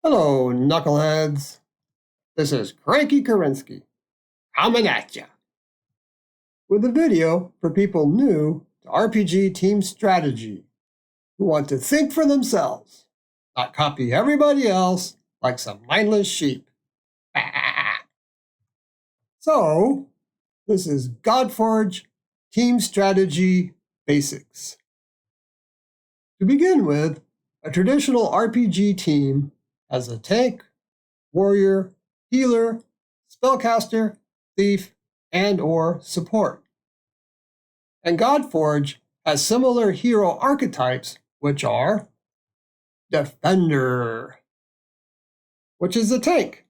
Hello, knuckleheads. This is Cranky Karinsky coming at ya with a video for people new to RPG team strategy who want to think for themselves, not copy everybody else like some mindless sheep. So, this is Godforge Team Strategy Basics. To begin with, a traditional RPG team has a tank, warrior, healer, spellcaster, thief, and/or support. And Godforge has similar hero archetypes, which are Defender, which is a tank.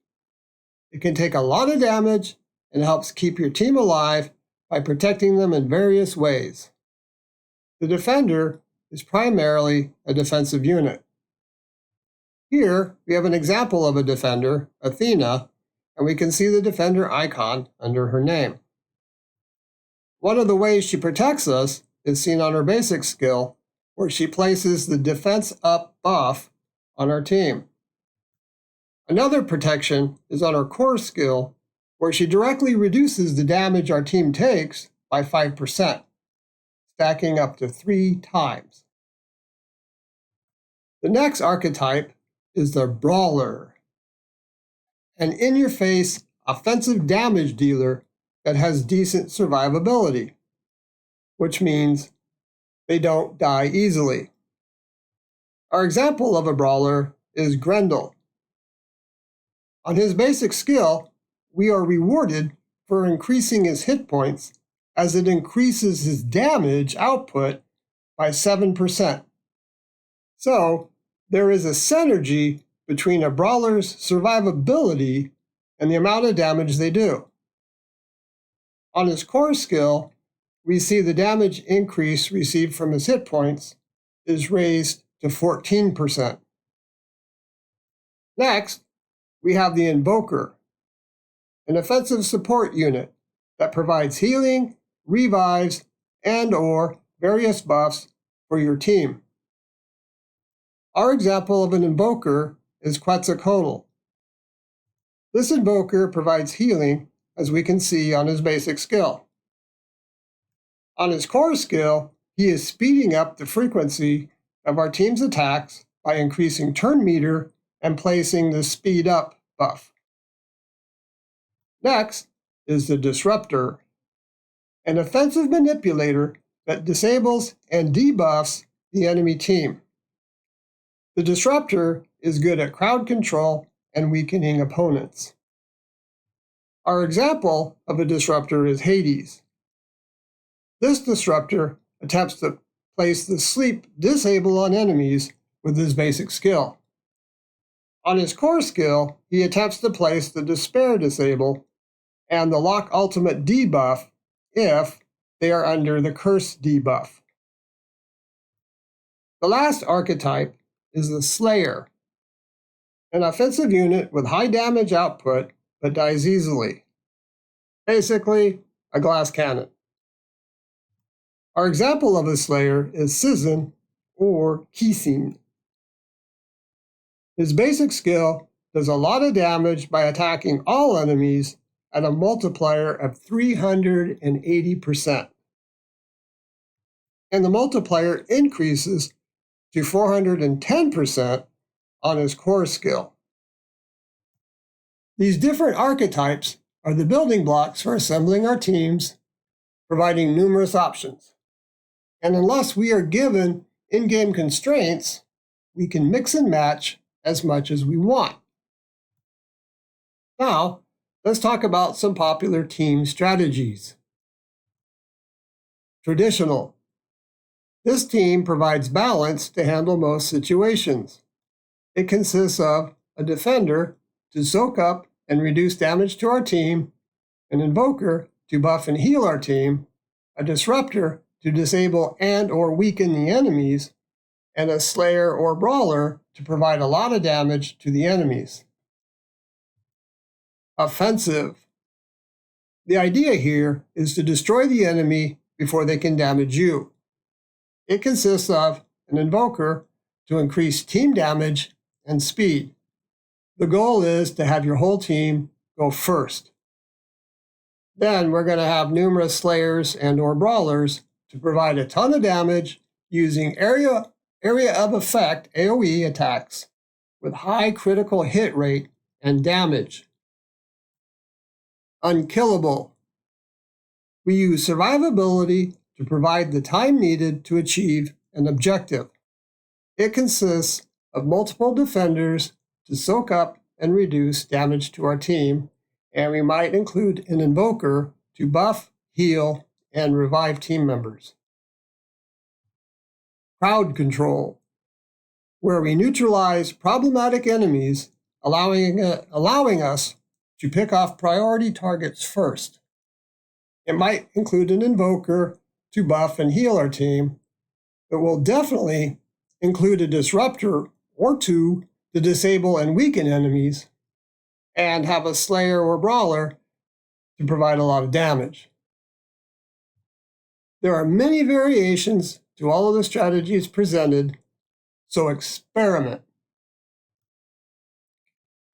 It can take a lot of damage and helps keep your team alive by protecting them in various ways. The Defender is primarily a defensive unit. Here, we have an example of a defender, Athena, and we can see the defender icon under her name. One of the ways she protects us is seen on her basic skill, where she places the defense up buff on our team. Another protection is on her core skill, where she directly reduces the damage our team takes by 5%, stacking up to 3 times. The next archetype is the Brawler, an in-your-face offensive damage dealer that has decent survivability, which means they don't die easily. Our example of a Brawler is Grendel. On his basic skill, we are rewarded for increasing his hit points as it increases his damage output by 7%. So, there is a synergy between a brawler's survivability and the amount of damage they do. On his core skill, we see the damage increase received from his hit points is raised to 14%. Next, we have the Invoker, an offensive support unit that provides healing, revives, and/or various buffs for your team. Our example of an Invoker is Quetzalcoatl. This Invoker provides healing, as we can see on his basic skill. On his core skill, he is speeding up the frequency of our team's attacks by increasing turn meter and placing the speed up buff. Next is the Disruptor, an offensive manipulator that disables and debuffs the enemy team. The Disruptor is good at crowd control and weakening opponents. Our example of a Disruptor is Hades. This Disruptor attempts to place the sleep disable on enemies with his basic skill. On his core skill, he attempts to place the despair disable and the lock ultimate debuff if they are under the curse debuff. The last archetype is the Slayer, an offensive unit with high damage output but dies easily. Basically, a glass cannon. Our example of a Slayer is Sizzin or Kisin. His basic skill does a lot of damage by attacking all enemies at a multiplier of 380%. And the multiplier increases to 410% on his core skill. These different archetypes are the building blocks for assembling our teams, providing numerous options. And unless we are given in-game constraints, we can mix and match as much as we want. Now, let's talk about some popular team strategies. Traditional. This team provides balance to handle most situations. It consists of a defender to soak up and reduce damage to our team, an invoker to buff and heal our team, a disruptor to disable and/or weaken the enemies, and a slayer or brawler to provide a lot of damage to the enemies. Offensive. The idea here is to destroy the enemy before they can damage you. It consists of an invoker to increase team damage and speed, The goal is to have your whole team go first. Then we're going to have numerous slayers and or brawlers to provide a ton of damage using area of effect AoE attacks with high critical hit rate and damage. Unkillable. We use survivability to provide the time needed to achieve an objective. It consists of multiple defenders to soak up and reduce damage to our team, and we might include an invoker to buff, heal, and revive team members. Crowd control, where we neutralize problematic enemies, allowing us to pick off priority targets first. It might include an invoker to buff and heal our team, but will definitely include a disruptor or two to disable and weaken enemies, and have a slayer or brawler to provide a lot of damage. There are many variations to all of the strategies presented, so experiment.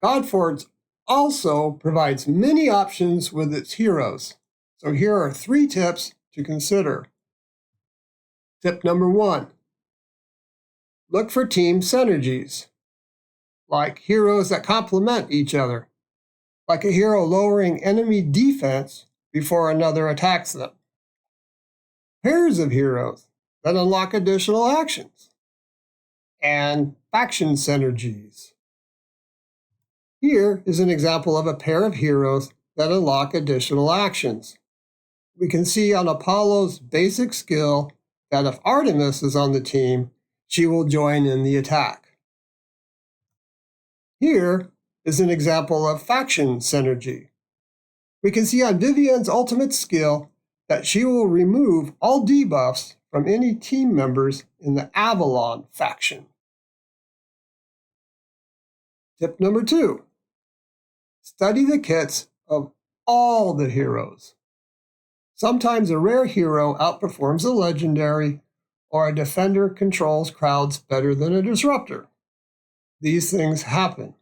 Godforge also provides many options with its heroes, so here are 3 tips to consider. Tip number 1. Look for team synergies, like heroes that complement each other, like a hero lowering enemy defense before another attacks them. Pairs of heroes that unlock additional actions, and faction synergies. Here is an example of a pair of heroes that unlock additional actions. We can see on Apollo's basic skill that if Artemis is on the team, she will join in the attack. Here is an example of faction synergy. We can see on Vivian's ultimate skill that she will remove all debuffs from any team members in the Avalon faction. Tip number 2. Study the kits of all the heroes. Sometimes a rare hero outperforms a legendary, or a defender controls crowds better than a disruptor. These things happen.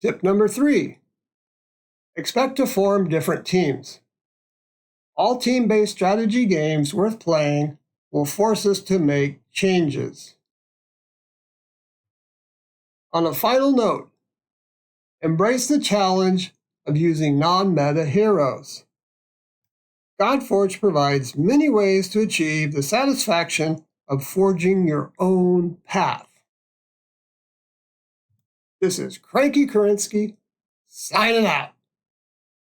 Tip number 3. Expect to form different teams. All team-based strategy games worth playing will force us to make changes. On a final note, embrace the challenge of using non-meta heroes. Godforge provides many ways to achieve the satisfaction of forging your own path. This is Cranky Kerensky, signing out.